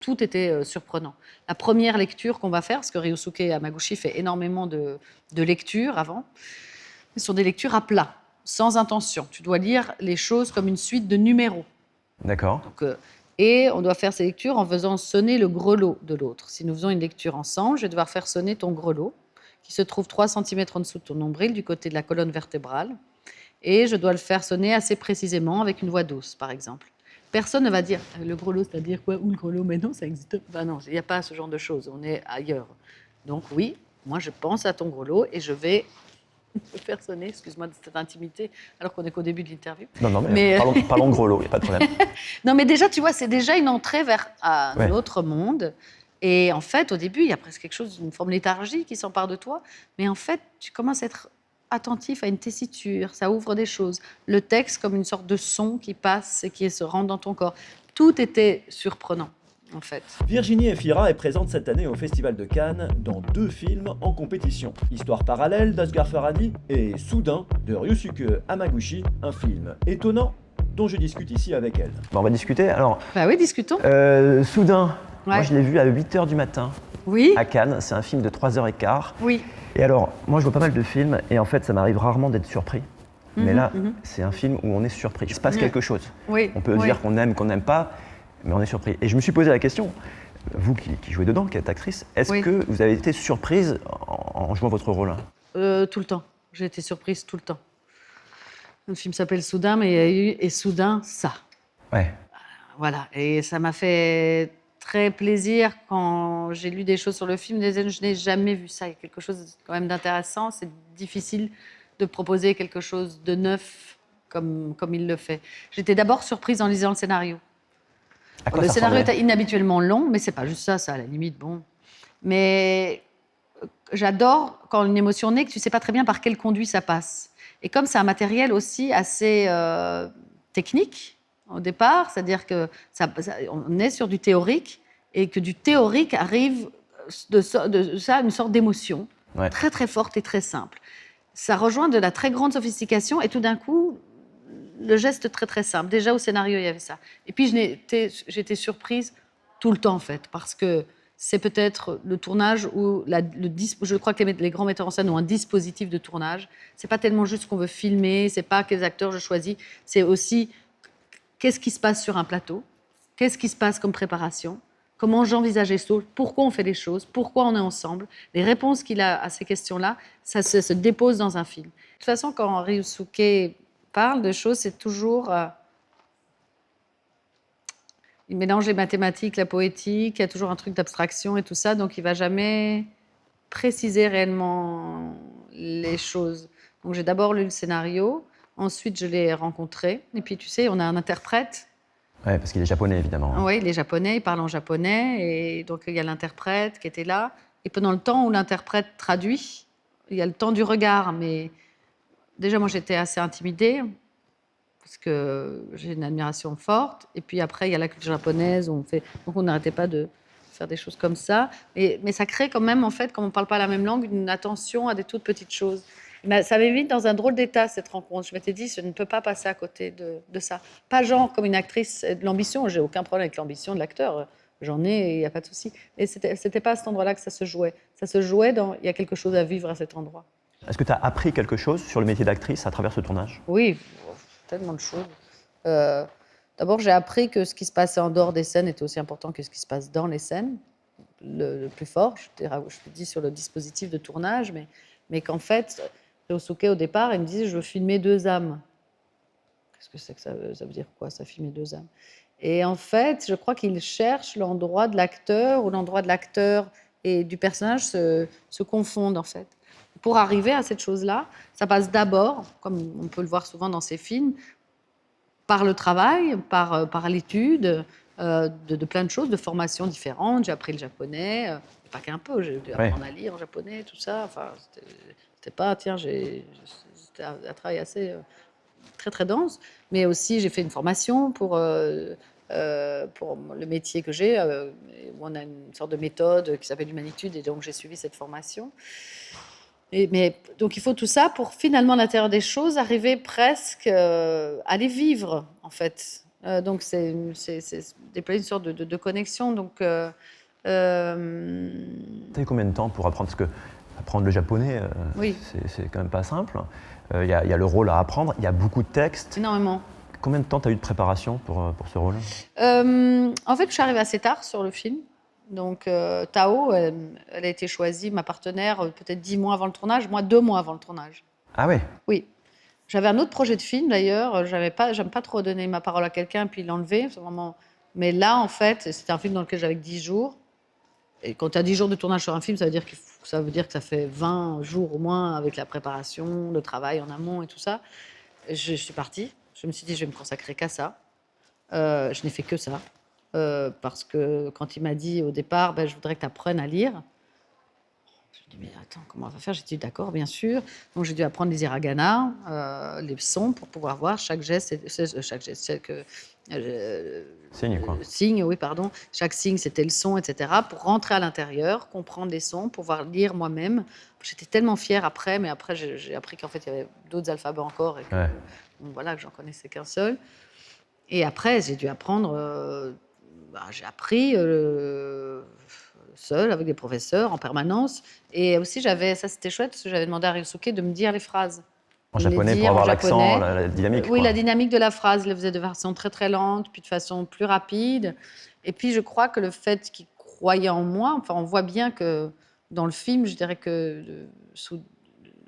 Tout était surprenant. La première lecture qu'on va faire, parce que Ryosuke Hamaguchi fait énormément de lectures avant, ce sont des lectures à plat, sans intention. Tu dois lire les choses comme une suite de numéros. D'accord. Et on doit faire ces lectures en faisant sonner le grelot de l'autre. Si nous faisons une lecture ensemble, je vais devoir faire sonner ton grelot, qui se trouve 3 cm en dessous de ton nombril, du côté de la colonne vertébrale. Et je dois le faire sonner assez précisément, avec une voix douce, par exemple. Personne ne va dire le grelot, c'est-à-dire quoi? Ou le grelot? Mais non, ça existe pas. Non, il n'y a pas ce genre de choses. On est ailleurs. Donc oui, moi je pense à ton grelot et je vais le faire sonner. Excuse-moi de cette intimité, alors qu'on n'est qu'au début de l'interview. Non, mais parlons grelot, il n'y a pas de problème. Non, mais déjà, tu vois, c'est déjà une entrée vers un autre monde. Et en fait, au début, il y a presque quelque chose, une forme de léthargie qui s'empare de toi. Mais en fait, tu commences à être attentif à une tessiture, ça ouvre des choses. Le texte comme une sorte de son qui passe et qui se rend dans ton corps. Tout était surprenant, en fait. Virginie Efira est présente cette année au Festival de Cannes dans 2 films en compétition. Histoire parallèle d'Asghar Farhadi et Soudain de Ryosuke Hamaguchi, un film étonnant dont je discute ici avec elle. Bon, on va discuter. Alors, bah oui, discutons. Soudain, moi je l'ai vu à 8h du matin à Cannes. C'est un film de 3h15. Oui. Et alors, moi je vois pas mal de films et en fait ça m'arrive rarement d'être surpris. Mais là, c'est un film où on est surpris. Il se passe quelque chose. Oui. On peut dire qu'on aime, qu'on n'aime pas, mais on est surpris. Et je me suis posé la question, vous qui jouez dedans, qui êtes actrice, est-ce que vous avez été surprise en jouant votre rôle? Tout le temps. J'ai été surprise tout le temps. Le film s'appelle Soudain, mais il y a eu et soudain ça. Ouais. Voilà. Et ça m'a fait très plaisir quand j'ai lu des choses sur le film. Je n'ai jamais vu ça. Il y a quelque chose quand même d'intéressant. C'est difficile de proposer quelque chose de neuf comme il le fait. J'étais d'abord surprise en lisant le scénario. Le scénario était inhabituellement long, mais c'est pas juste ça, à la limite, bon. Mais j'adore quand une émotion naît, que tu sais pas très bien par quel conduit ça passe. Et comme c'est un matériel aussi assez technique au départ, c'est-à-dire que on est sur du théorique et que du théorique arrive de ça une sorte d'émotion très très forte et très simple. Ça rejoint de la très grande sophistication et tout d'un coup le geste très très simple. Déjà au scénario il y avait ça. Et puis j'étais surprise tout le temps en fait parce que c'est peut-être le tournage où je crois que les grands metteurs en scène ont un dispositif de tournage. C'est pas tellement juste ce qu'on veut filmer, c'est pas quels acteurs je choisis, c'est aussi qu'est-ce qui se passe sur un plateau, qu'est-ce qui se passe comme préparation, comment j'envisage les choses, pourquoi on fait les choses, pourquoi on est ensemble. Les réponses qu'il a à ces questions-là, ça se dépose dans un film. De toute façon, quand Ryosuke parle de choses, c'est toujours... il mélange les mathématiques, la poétique, il y a toujours un truc d'abstraction et tout ça, donc il ne va jamais préciser réellement les choses. Donc j'ai d'abord lu le scénario, ensuite je l'ai rencontré, et puis tu sais, on a un interprète. Oui, parce qu'il est japonais, évidemment. Oui, il est japonais, il parle en japonais, et donc il y a l'interprète qui était là. Et pendant le temps où l'interprète traduit, il y a le temps du regard, mais déjà moi j'étais assez intimidée, parce que j'ai une admiration forte. Et puis après, il y a la culture japonaise, donc on n'arrêtait pas de faire des choses comme ça. Mais ça crée quand même, en fait, comme on ne parle pas la même langue, une attention à des toutes petites choses. Mais ça m'est mis dans un drôle d'état, cette rencontre. Je m'étais dit, je ne peux pas passer à côté de ça. Pas genre comme une actrice de l'ambition. J'ai aucun problème avec l'ambition de l'acteur. J'en ai, il n'y a pas de souci. Mais c'était pas à cet endroit-là que ça se jouait. Ça se jouait dans, il y a quelque chose à vivre à cet endroit. Est-ce que tu as appris quelque chose sur le métier d'actrice à travers ce tournage? Oui, tellement de choses. D'abord, j'ai appris que ce qui se passait en dehors des scènes était aussi important que ce qui se passe dans les scènes. Le plus fort, je te dis sur le dispositif de tournage, mais qu'en fait, Ryosuke, au départ, il me disait « je veux filmer 2 âmes ». Qu'est-ce que c'est que ça veut dire quoi, ça, filmer 2 âmes? Et en fait, je crois qu'il cherche l'endroit de l'acteur, où l'endroit de l'acteur et du personnage se confondent, en fait. Pour arriver à cette chose-là, ça passe d'abord, comme on peut le voir souvent dans ces films, par le travail, par l'étude de plein de choses, de formations différentes. J'ai appris le japonais, pas qu'un peu, j'ai dû apprendre à lire en japonais, tout ça. Enfin, c'était pas, tiens, c'était un travail assez très très dense. Mais aussi, j'ai fait une formation pour le métier que j'ai, où on a une sorte de méthode qui s'appelle l'humanitude, et donc j'ai suivi cette formation. Donc il faut tout ça pour finalement, à l'intérieur des choses, arriver presque à les vivre, en fait. Donc, c'est déployer une sorte de connexion. Donc, T'as eu combien de temps pour apprendre? Parce que apprendre le japonais, oui, c'est quand même pas simple. Il y a le rôle à apprendre, il y a beaucoup de textes. énormément. Combien de temps t'as eu de préparation pour ce rôle? En fait, je suis arrivée assez tard sur le film. Donc, Tao, elle a été choisie, ma partenaire, peut-être 10 mois avant le tournage, moi 2 mois avant le tournage. Ah ouais. Oui. J'avais un autre projet de film d'ailleurs. J'aime pas trop donner ma parole à quelqu'un puis l'enlever. C'est vraiment... Mais là, en fait, c'était un film dans lequel j'avais que 10 jours. Et quand tu as 10 jours de tournage sur un film, ça veut dire que ça fait 20 jours au moins avec la préparation, le travail en amont et tout ça. Je suis partie. Je me suis dit, je vais me consacrer qu'à ça. Je n'ai fait que ça. Parce que quand il m'a dit au départ, je voudrais que tu apprennes à lire. Je me dis, mais attends, comment on va faire? J'ai dit, d'accord, bien sûr. Donc, j'ai dû apprendre les hiragana, les sons, pour pouvoir voir chaque geste, Signe, quoi. signe, oui, pardon. Chaque signe, c'était le son, etc. Pour rentrer à l'intérieur, comprendre les sons, pouvoir lire moi-même. J'étais tellement fière après, mais après, j'ai appris qu'en fait, il y avait d'autres alphabets encore et que, bon, voilà, que j'en connaissais qu'un seul. Et après, j'ai dû apprendre... j'ai appris seule, avec des professeurs, en permanence. Et aussi, ça c'était chouette, parce que j'avais demandé à Ryosuke de me dire les phrases. En japonais, pour avoir l'accent, la dynamique. Oui, quoi. la dynamique de la phrase. Il le faisait de façon très, très lente, puis de façon plus rapide. Et puis, je crois que le fait qu'il croyait en moi, enfin, on voit bien que dans le film, je dirais que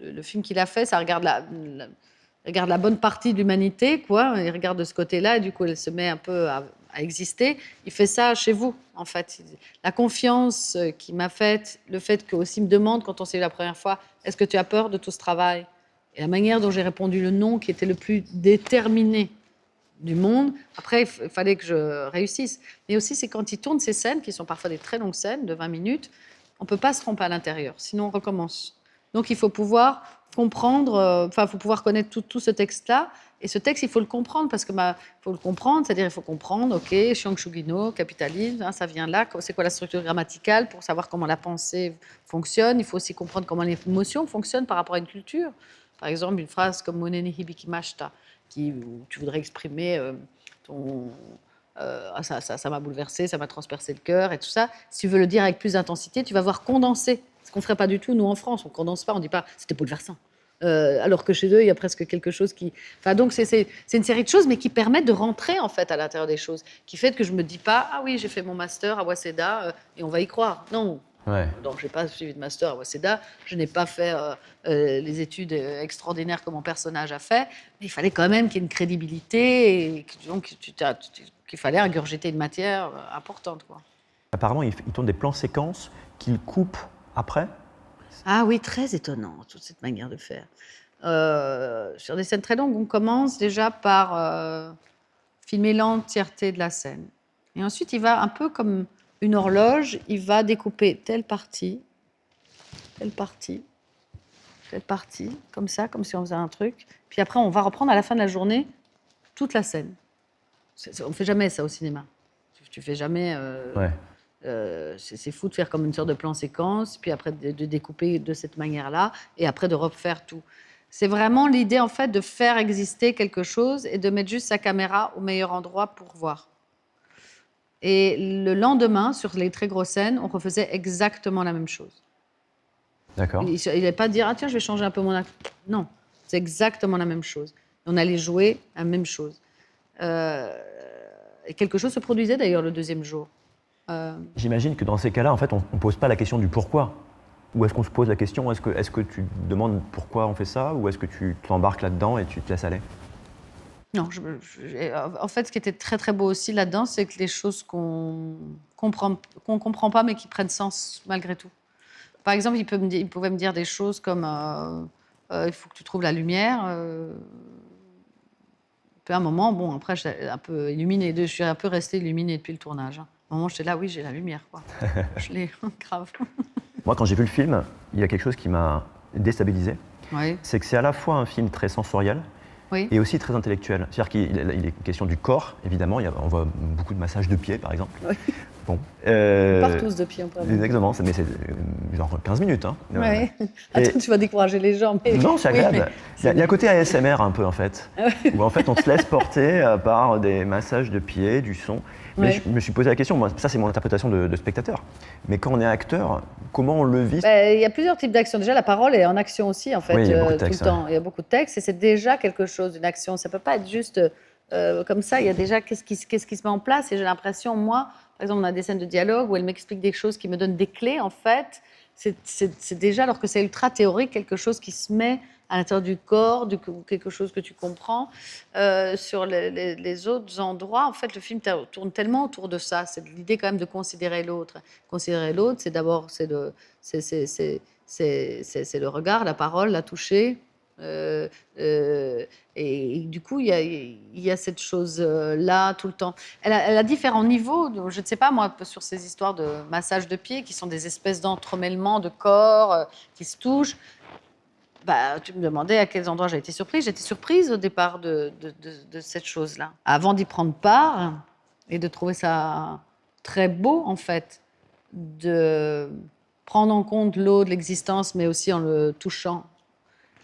le film qu'il a fait, ça regarde la bonne partie de l'humanité, quoi. Il regarde de ce côté-là, et du coup, elle se met un peu à exister. Il fait ça chez vous, en fait. La confiance qu'il m'a faite, le fait qu'aussi il me demande, quand on s'est vu la première fois, est-ce que tu as peur de tout ce travail? Et la manière dont j'ai répondu le non, qui était le plus déterminé du monde. Après, il fallait que je réussisse. Mais aussi, c'est quand il tourne ces scènes, qui sont parfois des très longues scènes, de 20 minutes, on ne peut pas se tromper à l'intérieur, sinon on recommence. Donc, il faut pouvoir comprendre, il faut pouvoir connaître tout ce texte-là. Et ce texte, il faut le comprendre, parce que faut le comprendre, c'est-à-dire il faut comprendre, ok, Shion Shugino, capitalisme, ça vient là, c'est quoi la structure grammaticale pour savoir comment la pensée fonctionne. Il faut aussi comprendre comment les émotions fonctionnent par rapport à une culture. Par exemple, une phrase comme Mone ni hibikimashita, où tu voudrais exprimer ça m'a bouleversé, ça m'a transpercé le cœur et tout ça. Si tu veux le dire avec plus d'intensité, tu vas voir condenser. Ce qu'on ne ferait pas du tout, nous, en France. On ne condense pas, on ne dit pas « c'était bouleversant ». Alors que chez eux, il y a presque quelque chose qui... donc, c'est une série de choses, mais qui permettent de rentrer, en fait, à l'intérieur des choses. Qui fait que je ne me dis pas « ah oui, j'ai fait mon master à Waseda et on va y croire ». Non. Ouais. Donc, je n'ai pas suivi de master à Waseda, je n'ai pas fait les études extraordinaires que mon personnage a fait, mais il fallait quand même qu'il y ait une crédibilité et donc qu'il fallait ingurgiter une matière importante, quoi. Apparemment, il tourne des plans séquences qu'il coupe après. Ah oui, très étonnant, toute cette manière de faire. Sur des scènes très longues, on commence déjà par filmer l'entièreté de la scène. Et ensuite, il va un peu comme une horloge, il va découper telle partie, comme ça, comme si on faisait un truc. Puis après, on va reprendre à la fin de la journée toute la scène. On ne fait jamais ça au cinéma. Tu fais jamais... c'est fou de faire comme une sorte de plan séquence, puis après de découper de cette manière-là, et après de refaire tout. C'est vraiment l'idée, en fait, de faire exister quelque chose et de mettre juste sa caméra au meilleur endroit pour voir. Et le lendemain, sur les très grosses scènes, on refaisait exactement la même chose. D'accord. Il n'allait pas dire « ah tiens, je vais changer un peu mon acte ». Non, c'est exactement la même chose. On allait jouer la même chose. Et quelque chose se produisait d'ailleurs le deuxième jour. J'imagine que dans ces cas-là, en fait, on ne pose pas la question du pourquoi. Ou est-ce qu'on se pose la question, est-ce que tu demandes pourquoi on fait ça, ou est-ce que tu t'embarques là-dedans et tu te laisses aller? Non, en fait, ce qui était très très beau aussi là-dedans, c'est que les choses qu'on comprend pas, mais qui prennent sens malgré tout. Par exemple, il pouvait me dire des choses comme il faut que tu trouves la lumière. Puis à un moment, bon, après, j'étais un peu illuminée. Je suis un peu restée illuminée depuis le tournage. À un moment, j'étais là, oui, j'ai la lumière, quoi. Je l'ai, grave. Moi, quand j'ai vu le film, il y a quelque chose qui m'a déstabilisé. Oui. C'est que c'est à la fois un film très sensoriel, Oui. et aussi très intellectuel. C'est-à-dire qu'il est question du corps, évidemment. On voit beaucoup de massages de pieds, par exemple. Oui. Bon. On part tous depuis, on pourrait dire. Exactement, mais c'est genre 15 minutes. Hein. Ouais. Attends, tu vas décourager les gens. Mais... Non, c'est agréable. Oui, mais Il y a un côté ASMR un peu en fait, où en fait on se laisse porter par des massages de pieds, du son. Mais Ouais. je me suis posé la question, moi, ça c'est mon interprétation de spectateur, mais quand on est acteur, comment on le vit? Il y a plusieurs types d'actions. Déjà, la parole est en action aussi, en fait, Oui, il y a beaucoup de tout textes, le temps. Il y a beaucoup de textes et c'est déjà quelque chose, une action. Ça ne peut pas être juste comme ça. Il y a déjà qu'est-ce qui se met en place. Et j'ai l'impression, moi, par exemple, on a des scènes de dialogue où elle m'explique des choses qui me donnent des clés, en fait. C'est déjà, alors que c'est ultra théorique, quelque chose qui se met à l'intérieur du corps, quelque chose que tu comprends. Sur les autres endroits, en fait, le film tourne tellement autour de ça. C'est l'idée quand même de considérer l'autre. Considérer l'autre, c'est d'abord le regard, la parole, la toucher. Et du coup, il y a cette chose-là tout le temps. Elle a différents niveaux. Je ne sais pas, moi, sur ces histoires de massage de pieds, qui sont des espèces d'entremêlements de corps qui se touchent. Bah, tu me demandais à quels endroits j'ai été surprise. J'étais surprise au départ de cette chose-là. Avant d'y prendre part et de trouver ça très beau, en fait, de prendre en compte l'autre, l'existence, mais aussi en le touchant.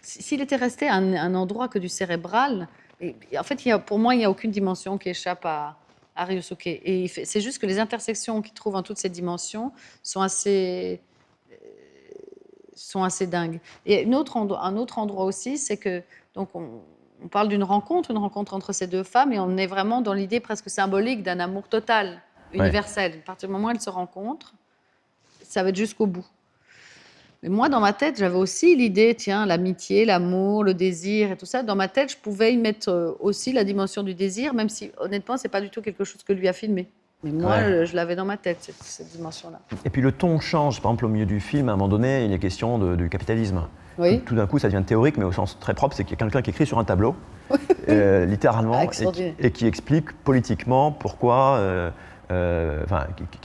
S'il était resté à un endroit que du cérébral, en fait, pour moi, il n'y a aucune dimension qui échappe à Ryosuke. Et c'est juste que les intersections qu'il trouve en toutes ces dimensions sont assez dingues. Et un autre endroit aussi, c'est que donc on parle d'une rencontre entre ces deux femmes, et on est vraiment dans l'idée presque symbolique d'un amour total, universel. À partir du moment où elles se rencontrent, ça va être jusqu'au bout. Mais moi, dans ma tête, j'avais aussi l'idée, tiens, l'amitié, l'amour, le désir et tout ça. Dans ma tête, je pouvais y mettre aussi la dimension du désir, même si, honnêtement, c'est pas du tout quelque chose que lui a filmé. Mais moi, je l'avais dans ma tête, cette dimension-là. Et puis le ton change, par exemple au milieu du film, à un moment donné, il est question du capitalisme. Oui. Tout d'un coup, ça devient théorique, mais au sens très propre, c'est qu'il y a quelqu'un qui écrit sur un tableau, littéralement, et qui explique politiquement pourquoi, qui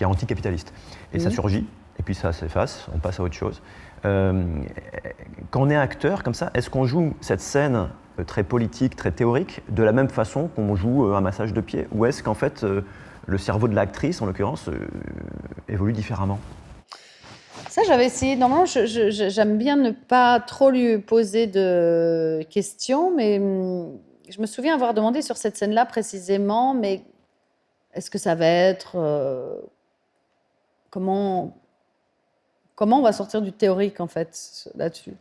est anticapitaliste. Et ça surgit, et puis ça s'efface, on passe à autre chose. Quand on est acteur comme ça, est-ce qu'on joue cette scène très politique, très théorique, de la même façon qu'on joue un massage de pied? Ou est-ce qu'en fait, le cerveau de l'actrice, en l'occurrence, évolue différemment? Ça, j'avais essayé. Normalement, j'aime bien ne pas trop lui poser de questions, mais je me souviens avoir demandé sur cette scène-là précisément, mais est-ce que ça va être... comment on va sortir du théorique, en fait, là-dessus?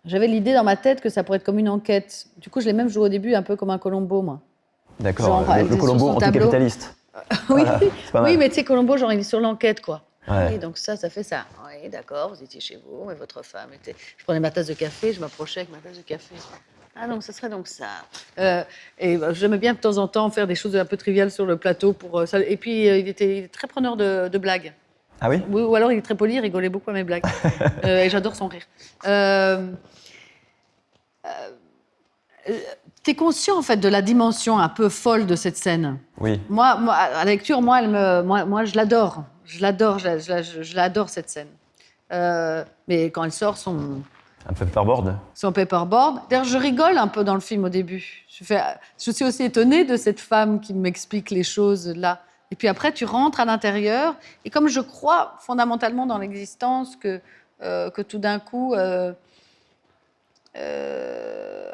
J'avais l'idée dans ma tête que ça pourrait être comme une enquête. Du coup, je l'ai même joué au début un peu comme un Colombo, moi. D'accord, le Colombo anticapitaliste. Oui, oui, mais tu sais, Colombo, genre, il est sur l'enquête, quoi. Ouais. Oui, donc ça fait ça. Oui, d'accord, vous étiez chez vous, et votre femme était... Je prenais ma tasse de café, je m'approchais avec ma tasse de café. Ah, donc ce serait donc ça. J'aimais bien de temps en temps faire des choses un peu triviales sur le plateau. Ça. Et puis, il était très preneur de blagues. Ah oui? Ou alors, il est très poli, il rigolait beaucoup à mes blagues. Et j'adore son rire. T'es conscient, en fait, de la dimension un peu folle de cette scène? Oui. Moi à la lecture, moi, je l'adore. Je l'adore, cette scène. Mais quand elle sort Un paperboard. son paperboard... D'ailleurs, je rigole un peu dans le film au début. Je suis aussi étonnée de cette femme qui m'explique les choses là. Et puis après, tu rentres à l'intérieur. Et comme je crois fondamentalement dans l'existence, que tout d'un coup...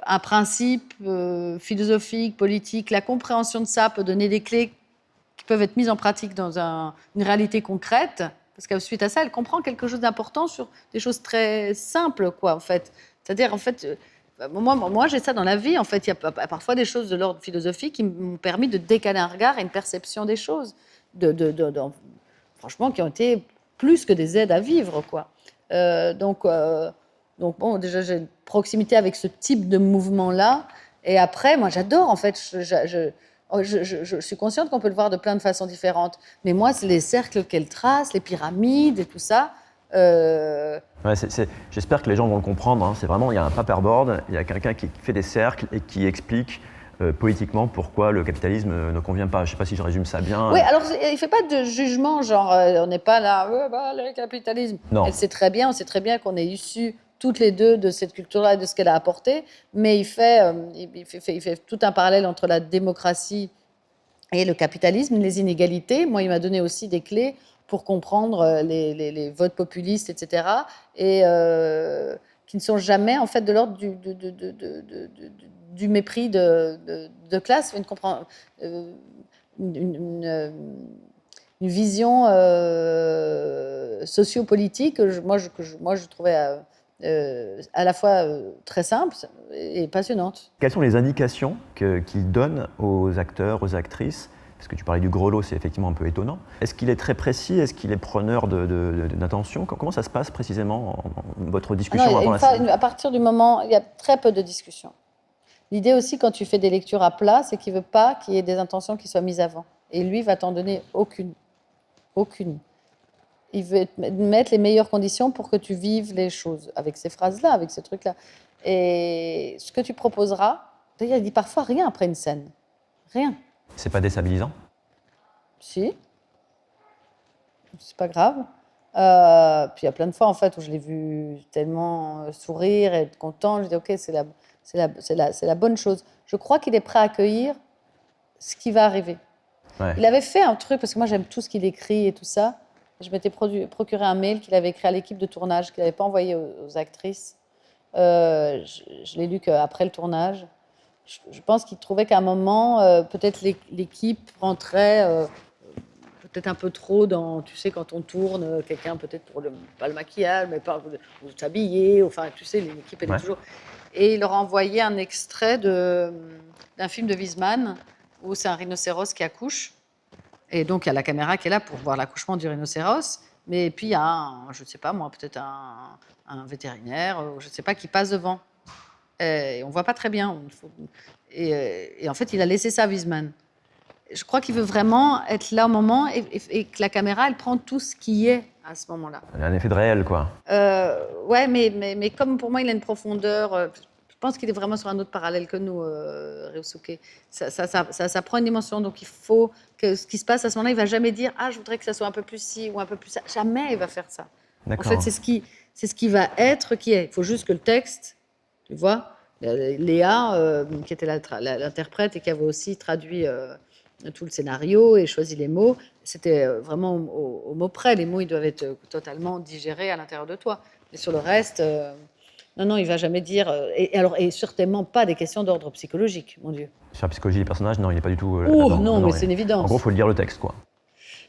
un principe philosophique, politique, la compréhension de ça peut donner des clés qui peuvent être mises en pratique dans une réalité concrète, parce que suite à ça, elle comprend quelque chose d'important sur des choses très simples, quoi, en fait. C'est-à-dire, en fait, moi, j'ai ça dans la vie, en fait. Il y a parfois des choses de l'ordre philosophique qui m'ont permis de décaler un regard et une perception des choses, franchement, qui ont été plus que des aides à vivre, quoi. Donc, bon, déjà, j'ai une proximité avec ce type de mouvement-là. Et après, moi, j'adore, en fait. Je suis consciente qu'on peut le voir de plein de façons différentes. Mais moi, c'est les cercles qu'elle trace, les pyramides et tout ça. Ouais, j'espère que les gens vont le comprendre. Hein. C'est vraiment, il y a un paperboard, il y a quelqu'un qui fait des cercles et qui explique politiquement pourquoi le capitalisme ne convient pas. Je ne sais pas si je résume ça bien. Oui, alors il ne fait pas de jugement, genre on n'est pas là, le capitalisme. Non. On sait très bien qu'on est issus toutes les deux de cette culture-là et de ce qu'elle a apporté, mais il fait tout un parallèle entre la démocratie Et le capitalisme, les inégalités, moi, il m'a donné aussi des clés pour comprendre les votes populistes, etc. Et qui ne sont jamais, en fait, de l'ordre du mépris de classe, une vision sociopolitique que moi, je trouvais à la fois très simple et passionnante. Quelles sont les indications qu'il donne aux acteurs, aux actrices? Parce que tu parlais du gros lot, c'est effectivement un peu étonnant. Est-ce qu'il est très précis? Est-ce qu'il est preneur d'intention? Comment ça se passe précisément, votre discussion avant la scène? À partir du moment, il y a très peu de discussions. L'idée aussi, quand tu fais des lectures à plat, c'est qu'il ne veut pas qu'il y ait des intentions qui soient mises avant. Et lui va t'en donner aucune. Aucune. Il veut mettre les meilleures conditions pour que tu vives les choses, avec ces phrases-là, avec ces trucs-là. Et ce que tu proposeras, d'ailleurs, il dit parfois rien après une scène. Rien. C'est pas déstabilisant? Si. C'est pas grave. Puis il y a plein de fois, en fait, où je l'ai vu tellement sourire et être content. Je dis, OK, c'est la bonne chose. Je crois qu'il est prêt à accueillir ce qui va arriver. Ouais. Il avait fait un truc, parce que moi, j'aime tout ce qu'il écrit et tout ça. Je m'étais procuré un mail qu'il avait écrit à l'équipe de tournage, qu'il n'avait pas envoyé aux actrices. Je l'ai lu qu'après le tournage. Je pense qu'il trouvait qu'à un moment, peut-être l'équipe rentrait peut-être un peu trop dans, tu sais, quand on tourne, quelqu'un peut-être pour pas le maquillage, mais pas ou s'habiller, enfin, tu sais, l'équipe, elle est toujours... Et il leur a envoyé un extrait d'un film de Wiseman, où c'est un rhinocéros qui accouche. Et donc, il y a la caméra qui est là pour voir l'accouchement du rhinocéros. Mais puis, il y a je ne sais pas moi, peut-être un vétérinaire, je ne sais pas, qui passe devant. Et on ne voit pas très bien. Et en fait, il a laissé ça à Wiseman. Je crois qu'il veut vraiment être là au moment et que la caméra, elle prend tout ce qui est à ce moment-là. Il y a un effet de réel, quoi. Ouais, mais comme pour moi, il a une profondeur... je pense qu'il est vraiment sur un autre parallèle que nous, Ryosuke. Ça prend une dimension, donc il faut que ce qui se passe à ce moment-là, il ne va jamais dire « Ah, je voudrais que ça soit un peu plus ci ou un peu plus ça ». Jamais il va faire ça. D'accord. En fait, c'est ce qui va être qui est. Il faut juste que le texte, tu vois, Léa, qui était l'interprète et qui avait aussi traduit tout le scénario et choisi les mots, c'était vraiment au mot près. Les mots, ils doivent être totalement digérés à l'intérieur de toi. Mais sur le reste... Non, il ne va jamais dire... Et certainement pas des questions d'ordre psychologique, mon Dieu. Sur la psychologie des personnages, non, il n'est pas du tout... non, mais c'est une évidence. En gros, il faut lire le texte, quoi.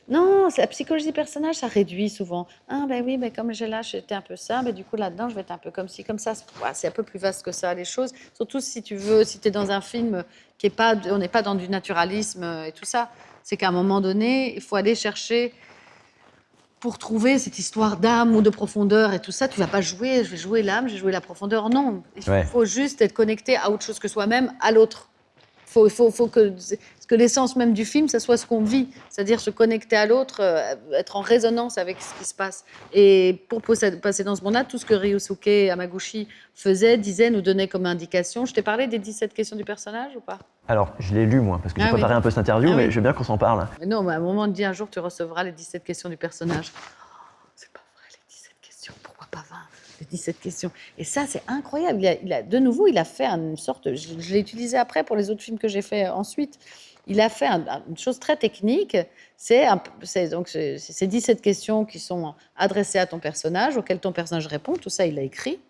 Non, la psychologie des personnages, ça réduit souvent. Ah, ben oui, comme j'étais un peu ça, du coup, là-dedans, je vais être un peu comme ci, comme ça. C'est un peu plus vaste que ça, les choses. Surtout si tu es dans un film qui est pas... On n'est pas dans du naturalisme et tout ça. C'est qu'à un moment donné, il faut aller chercher... Pour trouver cette histoire d'âme ou de profondeur et tout ça, tu ne vas pas jouer, je vais jouer l'âme, je vais jouer la profondeur. Non, il faut juste être connecté à autre chose que soi-même, à l'autre. Il faut que l'essence même du film, ça soit ce qu'on vit, c'est-à-dire se connecter à l'autre, être en résonance avec ce qui se passe. Et pour passer dans ce monde-là, tout ce que Ryosuke Hamaguchi disait, nous donnait comme indication. Je t'ai parlé des 17 questions du personnage ou pas? Alors, je l'ai lu, moi, parce que j'ai préparé un peu cette interview, mais je veux bien qu'on s'en parle. Mais non, mais à un moment, on dit un jour, tu recevras les 17 questions du personnage. Oh, c'est pas vrai, les 17 questions, pourquoi pas 20? Les 17 questions. Et ça, c'est incroyable. De nouveau, il a fait une sorte... Je l'ai utilisé après pour les autres films que j'ai fait ensuite. Il a fait une chose très technique. C'est 17 questions qui sont adressées à ton personnage, auxquelles ton personnage répond. Tout ça, il l'a écrit.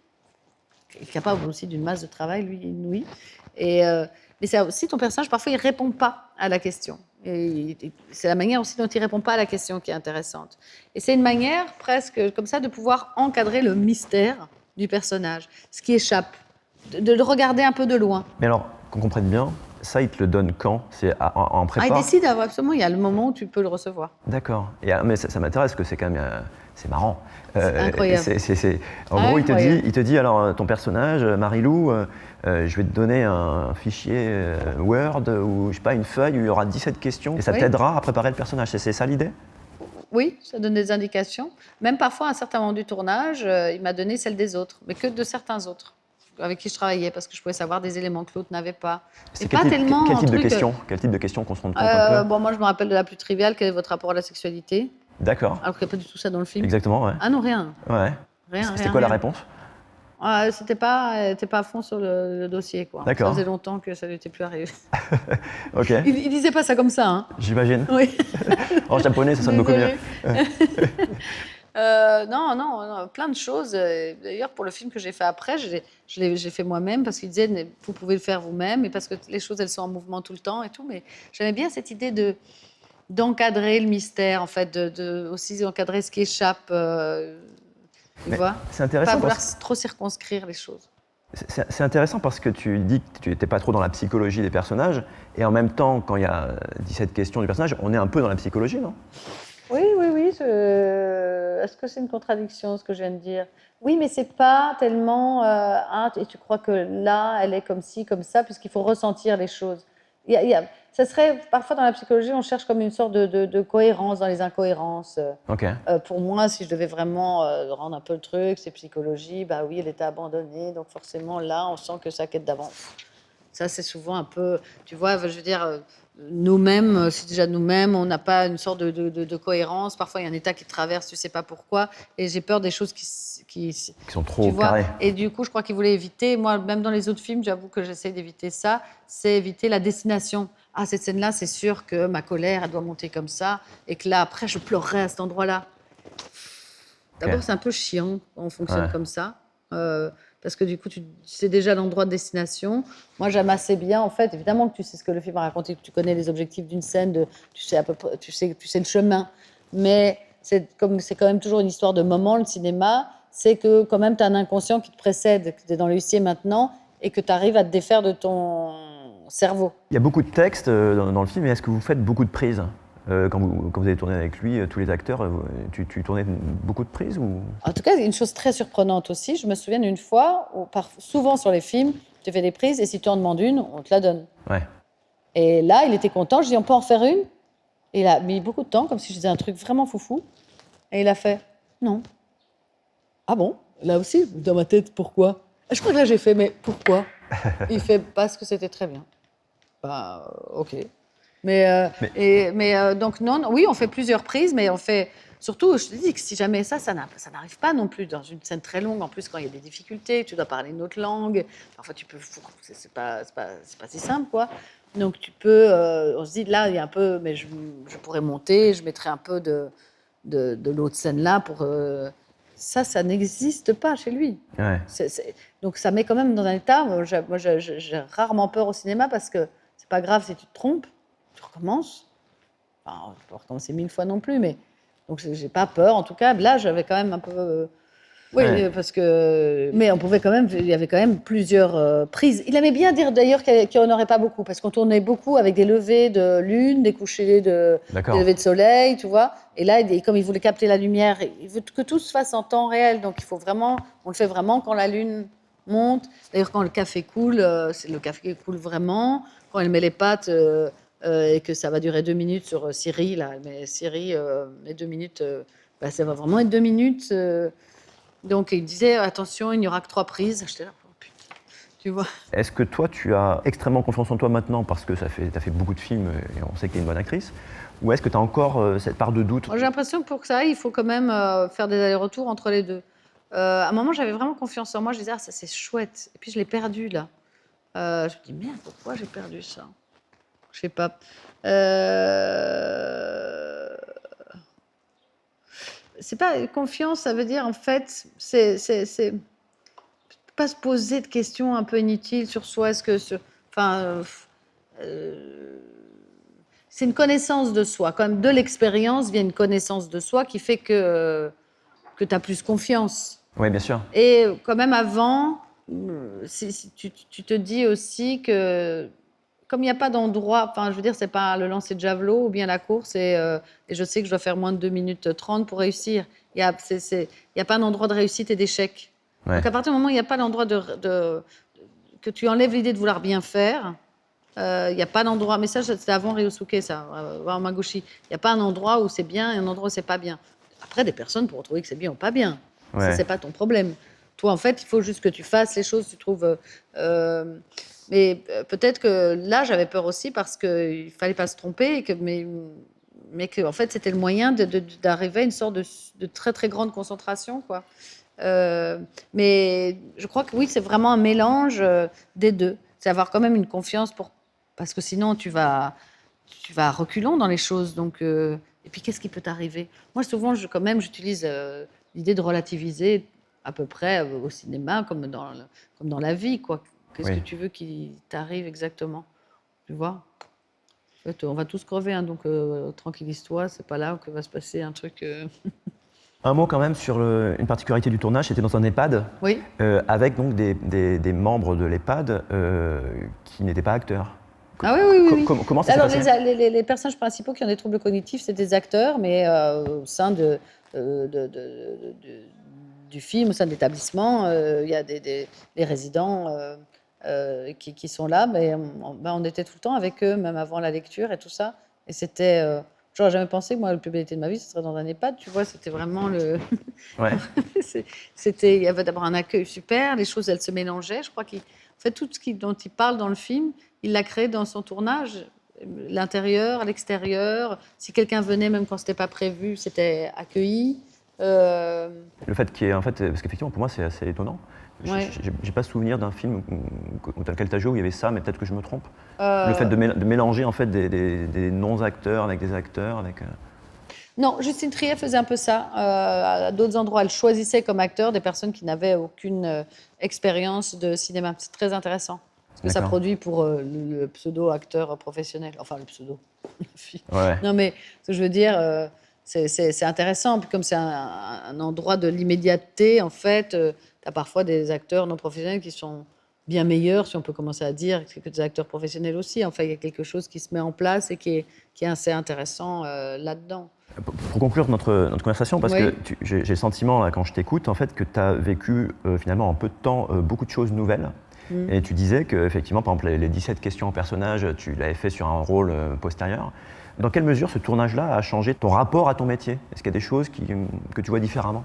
Il est capable aussi d'une masse de travail, lui, inouïe. Mais c'est aussi ton personnage, parfois, il ne répond pas à la question. Et c'est la manière aussi dont il ne répond pas à la question qui est intéressante. Et c'est une manière presque comme ça de pouvoir encadrer le mystère du personnage, ce qui échappe, de le regarder un peu de loin. Mais alors, qu'on comprenne bien, ça, il te le donne quand? C'est en prépa? Il décide, absolument, il y a le moment où tu peux le recevoir. D'accord. Mais ça m'intéresse, parce que c'est quand même... c'est marrant. C'est incroyable. En gros, il te dit, alors, ton personnage, Marilou, je vais te donner un fichier Word ou, je sais pas, une feuille où il y aura 17 questions et ça t'aidera à préparer le personnage. C'est ça l'idée? Oui, ça donne des indications. Même parfois, à un certain moment du tournage, il m'a donné celle des autres, mais que de certains autres avec qui je travaillais, parce que je pouvais savoir des éléments que l'autre n'avait pas. C'est quel type de questions qu'on se rend compte un peu? Moi, je me rappelle de la plus triviale, quel est votre rapport à la sexualité? D'accord. Alors qu'il n'y a pas du tout ça dans le film. Exactement, ouais. Ah non, rien. Ouais. Rien. C'était quoi la réponse? Elle n'était pas à fond sur le dossier, quoi. D'accord. Ça faisait longtemps que ça n'était plus arrivé. Ok. Il disait pas ça comme ça, hein. J'imagine. Oui. En japonais, ça sonne beaucoup mieux. Non, plein de choses. D'ailleurs, pour le film que j'ai fait après, j'ai fait moi-même parce qu'il disait vous pouvez le faire vous-même et parce que les choses elles sont en mouvement tout le temps et tout. Mais j'aimais bien cette idée d'encadrer le mystère, en fait, aussi d'encadrer ce qui échappe. Tu vois, c'est intéressant pas vouloir trop circonscrire les choses. C'est intéressant parce que tu dis que tu n'étais pas trop dans la psychologie des personnages et en même temps, quand il y a 17 questions du personnage, on est un peu dans la psychologie, non? Oui. Est-ce que c'est une contradiction, ce que je viens de dire? Oui, mais c'est pas tellement... et tu crois que là, elle est comme ci, comme ça, puisqu'il faut ressentir les choses. Ça serait... Parfois, dans la psychologie, on cherche comme une sorte de cohérence dans les incohérences. Ok. Pour moi, si je devais vraiment rendre un peu le truc, c'est psychologie, bah oui, elle était abandonnée, donc forcément, là, on sent que ça quête d'avance. Ça, c'est souvent un peu... Tu vois, je veux dire... Nous-mêmes, c'est déjà nous-mêmes, on n'a pas une sorte de cohérence. Parfois, il y a un état qui te traverse, tu ne sais pas pourquoi. Et j'ai peur des choses qui sont trop carrées. Et du coup, je crois qu'il voulait éviter, moi, même dans les autres films, j'avoue que j'essaie d'éviter ça, c'est éviter la destination. Ah, cette scène-là, c'est sûr que ma colère, elle doit monter comme ça, et que là, après, je pleurerai à cet endroit-là. D'abord, c'est un peu chiant quand on fonctionne comme ça. Parce que du coup, tu sais déjà l'endroit de destination. Moi, j'aime assez bien, en fait, évidemment que tu sais ce que le film a raconté, que tu connais les objectifs d'une scène, tu sais à peu près, tu sais le chemin. Mais c'est quand même toujours une histoire de moment, le cinéma, c'est que quand même, tu as un inconscient qui te précède, que tu es dans le huissier maintenant, et que tu arrives à te défaire de ton cerveau. Il y a beaucoup de textes dans le film, et est-ce que vous faites beaucoup de prises quand vous avez tourné avec lui, tous les acteurs, tu tournais beaucoup de prises ou... En tout cas, une chose très surprenante aussi, je me souviens d'une fois, où souvent sur les films, tu fais des prises et si tu en demandes une, on te la donne. Ouais. Et là, il était content, je dis on peut en faire une? Et il a mis beaucoup de temps, comme si je disais un truc vraiment foufou. Et il a fait non. Ah bon? Là aussi, dans ma tête, pourquoi? Je crois que là j'ai fait mais pourquoi? Il fait parce que c'était très bien. Bah, ok. Donc non, oui, on fait plusieurs prises, mais on fait surtout, je te dis que si jamais ça n'arrive pas non plus dans une scène très longue. En plus, quand il y a des difficultés, tu dois parler une autre langue. Parfois, tu peux, c'est pas si simple, quoi. Donc tu peux, on se dit là, il y a un peu, mais je pourrais monter, je mettrais un peu de l'autre scène là pour. Ça n'existe pas chez lui. Ouais. Donc ça met quand même dans un état. Moi, j'ai rarement peur au cinéma parce que c'est pas grave si tu te trompes. Tu recommences. Enfin, je peux recommencer 1000 fois non plus, mais donc j'ai pas peur. En tout cas, là, j'avais quand même un peu. Oui, parce que. Mais on pouvait quand même. Il y avait quand même plusieurs prises. Il aimait bien dire d'ailleurs qu'il n'y en aurait pas beaucoup, parce qu'on tournait beaucoup avec des levées de lune, des couchers des levées de soleil, tu vois. Et là, comme il voulait capter la lumière, il veut que tout se fasse en temps réel. Donc il faut vraiment. On le fait vraiment quand la lune monte. D'ailleurs, quand le café coule, le café coule vraiment. Quand elle met les pâtes. Et que ça va durer 2 minutes sur Siri, là, mais Siri, les 2 minutes, ça va vraiment être 2 minutes. Donc il disait attention, il n'y aura que 3 prises. J'étais là, oh, putain, tu vois. Est-ce que toi, tu as extrêmement confiance en toi maintenant parce que tu as fait beaucoup de films et on sait que tu es une bonne actrice, ou est-ce que tu as encore cette part de doute? J'ai l'impression que pour que ça aille, il faut quand même faire des allers-retours entre les deux. À un moment, j'avais vraiment confiance en moi. Je disais ça c'est chouette. Et puis je l'ai perdu là. Je me dis merde, pourquoi j'ai perdu ça? Je sais pas. C'est pas confiance, ça veut dire en fait, c'est pas se poser de questions un peu inutiles sur soi. Est-ce que, c'est une connaissance de soi. Quand même, de l'expérience vient une connaissance de soi qui fait que tu as plus confiance. Oui, bien sûr. Et quand même avant, tu te dis aussi que comme il n'y a pas d'endroit, enfin, je veux dire, c'est pas le lancer de javelot ou bien la course, et je sais que je dois faire moins de 2 minutes 30 pour réussir. Il n'y a pas d'endroit de réussite et d'échec. Ouais. Donc, à partir du moment où il n'y a pas d'endroit que tu enlèves l'idée de vouloir bien faire, il n'y a pas d'endroit. Mais ça, c'était avant Ryosuke, ça, avant Maguchi. Il n'y a pas un endroit où c'est bien et un endroit où c'est pas bien. Après, des personnes pourront trouver que c'est bien ou pas bien. Ouais. Ça, c'est pas ton problème. Toi, en fait, il faut juste que tu fasses les choses, tu trouves. Mais peut-être que là, j'avais peur aussi parce qu'il ne fallait pas se tromper, mais que en fait, c'était le moyen d'arriver à une sorte de très, très grande concentration, quoi. Mais je crois que oui, c'est vraiment un mélange des deux. C'est avoir quand même une confiance parce que sinon tu vas à reculons dans les choses. Donc, et puis qu'est-ce qui peut t'arriver? Moi, souvent, j'utilise l'idée de relativiser à peu près au cinéma comme dans la vie, quoi. Qu'est-ce que tu veux qu'il t'arrive exactement? Tu vois? En fait, on va tous crever, hein, donc tranquillise-toi, c'est pas là que va se passer un truc. Un mot quand même sur une particularité du tournage, c'était dans un EHPAD, Oui. avec donc des membres de l'EHPAD qui n'étaient pas acteurs. Ah oui. Comment ça s'est Alors, passé? les personnages principaux qui ont des troubles cognitifs, c'est des acteurs, mais au sein du film, au sein de l'établissement, il y a les résidents qui sont là, mais on était tout le temps avec eux, même avant la lecture et tout ça. Et c'était... j'aurais jamais pensé que moi, la plus belle été de ma vie, ce serait dans un EHPAD, tu vois, c'était vraiment le... Ouais. il y avait d'abord un accueil super, les choses, elles se mélangeaient. Je crois en fait, tout ce dont il parle dans le film, il l'a créé dans son tournage, l'intérieur, l'extérieur. Si quelqu'un venait, même quand c'était pas prévu, c'était accueilli. Le fait qu'il y ait, en fait, parce qu'effectivement, pour moi, c'est assez étonnant. Ouais. J'ai pas souvenir d'un film dans lequel tu as joué où il y avait ça, mais peut-être que je me trompe. Le fait de mélanger en fait des non-acteurs avec des acteurs, avec. Non, Justine Triet faisait un peu ça. À d'autres endroits, elle choisissait comme acteurs des personnes qui n'avaient aucune expérience de cinéma. C'est très intéressant. Parce que ça produit pour le pseudo-acteur professionnel. Enfin, le pseudo. Ouais. Non, mais ce que je veux dire, c'est intéressant. Puis comme c'est un endroit de l'immédiateté, en fait, tu as parfois des acteurs non professionnels qui sont bien meilleurs, si on peut commencer à dire, que des acteurs professionnels aussi. Enfin, il y a quelque chose qui se met en place et qui est assez intéressant là-dedans. Pour conclure notre conversation, parce Oui. que j'ai le sentiment, là, quand je t'écoute, en fait, que tu as vécu finalement en peu de temps beaucoup de choses nouvelles. Et tu disais qu'effectivement, par exemple, les 17 questions en personnage, tu l'avais fait sur un rôle postérieur. Dans quelle mesure ce tournage-là a changé ton rapport à ton métier? Est-ce qu'il y a des choses que tu vois différemment?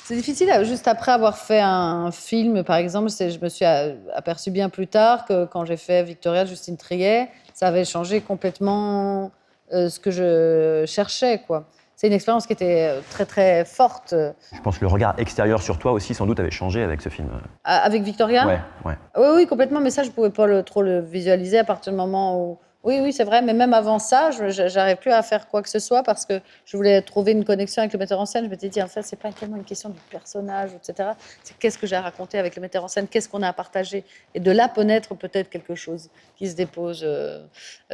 C'est difficile, juste après avoir fait un film, par exemple, je me suis aperçue bien plus tard que quand j'ai fait Victoria de Justine Triet, ça avait changé complètement ce que je cherchais, quoi. C'est une expérience qui était très, très forte. Je pense que le regard extérieur sur toi aussi, sans doute, avait changé avec ce film. Avec Victoria? Ouais. Oui, complètement, mais ça, je ne pouvais pas trop le visualiser à partir du moment où... Oui, c'est vrai, mais même avant ça, je n'arrivais plus à faire quoi que ce soit parce que je voulais trouver une connexion avec le metteur en scène. Je m'étais dit, en fait, ce n'est pas tellement une question du personnage, etc. C'est qu'est-ce que j'ai à raconter avec le metteur en scène, qu'est-ce qu'on a à partager. Et de là peut naître peut-être quelque chose qui se dépose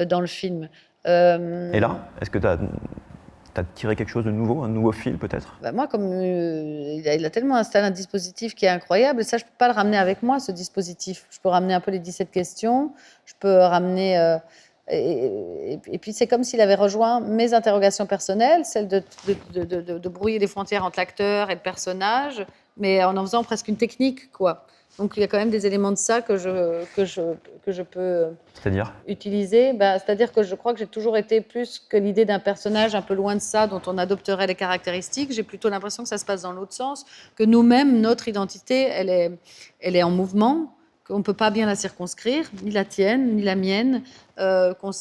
dans le film. Et là, est-ce que tu as tiré quelque chose de nouveau, un nouveau fil peut-être? Moi, comme il a tellement installé un dispositif qui est incroyable, ça, je ne peux pas le ramener avec moi, ce dispositif. Je peux ramener un peu les 17 questions, je peux ramener... et puis, c'est comme s'il avait rejoint mes interrogations personnelles, celle de brouiller les frontières entre l'acteur et le personnage, mais en faisant presque une technique, quoi. Donc, il y a quand même des éléments de ça que je peux utiliser. C'est-à-dire que je crois que j'ai toujours été plus que l'idée d'un personnage un peu loin de ça, dont on adopterait les caractéristiques. J'ai plutôt l'impression que ça se passe dans l'autre sens, que nous-mêmes, notre identité, elle est en mouvement, qu'on ne peut pas bien la circonscrire, ni la tienne, ni la mienne, qu'on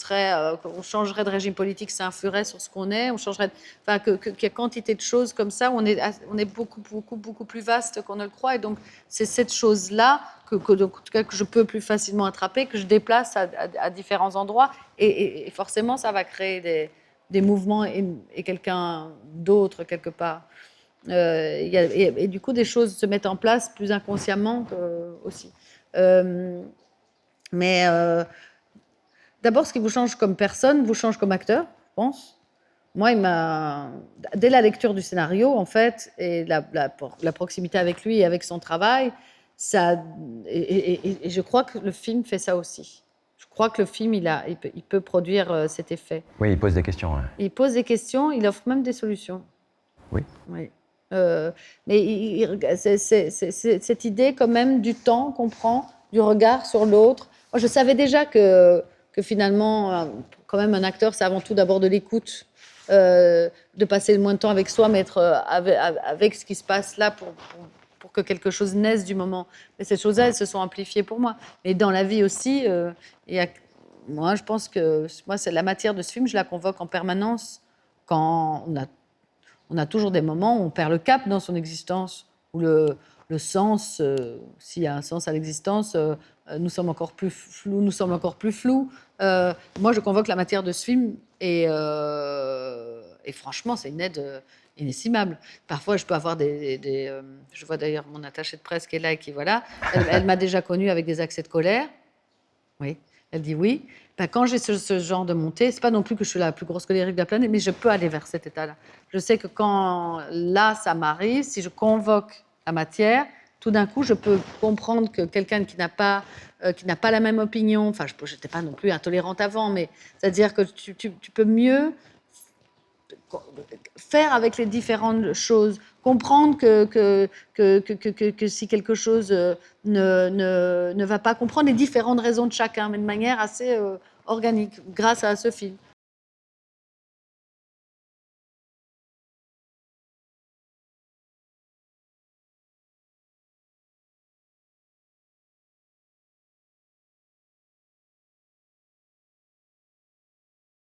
changerait de régime politique, ça influerait sur ce qu'on est, qu'il y a quantité de choses comme ça, où on est beaucoup plus vaste qu'on ne le croit, et donc c'est cette chose-là en tout cas, que je peux plus facilement attraper, que je déplace à différents endroits, et forcément ça va créer des mouvements et quelqu'un d'autre quelque part. Et du coup, des choses se mettent en place plus inconsciemment aussi. Mais d'abord, ce qui vous change comme personne vous change comme acteur, je pense. Moi, dès la lecture du scénario, en fait, et la proximité avec lui et avec son travail, et je crois que le film fait ça aussi. Je crois que le film, il peut produire cet effet. Oui, il pose des questions. Ouais. Il pose des questions, il offre même des solutions. Oui. Mais c'est cette idée quand même du temps qu'on prend, du regard sur l'autre. Moi, je savais déjà que finalement, quand même, un acteur, c'est avant tout d'abord de l'écoute, de passer le moins de temps avec soi, mais être avec ce qui se passe là pour que quelque chose naisse du moment. Mais ces choses-là, elles se sont amplifiées pour moi. Mais dans la vie aussi, moi, je pense que c'est la matière de ce film, je la convoque en permanence quand on a toujours des moments où on perd le cap dans son existence, où le sens, s'il y a un sens à l'existence, nous sommes encore plus flous. Moi, je convoque la matière de ce film et franchement, c'est une aide inestimable. Parfois, je peux avoir je vois d'ailleurs mon attachée de presse qui est là et qui, voilà, elle m'a déjà connue avec des accès de colère. Oui, elle dit oui. Ben, quand j'ai ce genre de montée, c'est pas non plus que je suis la plus grosse colérique de la planète, mais je peux aller vers cet état-là. Je sais que quand là, ça m'arrive, si je convoque la matière, tout d'un coup, je peux comprendre que quelqu'un qui n'a pas la même opinion, enfin, je n'étais pas non plus intolérante avant, mais c'est-à-dire que tu peux mieux faire avec les différentes choses, comprendre que si quelque chose ne va pas, comprendre les différentes raisons de chacun, mais de manière assez organique, grâce à ce film.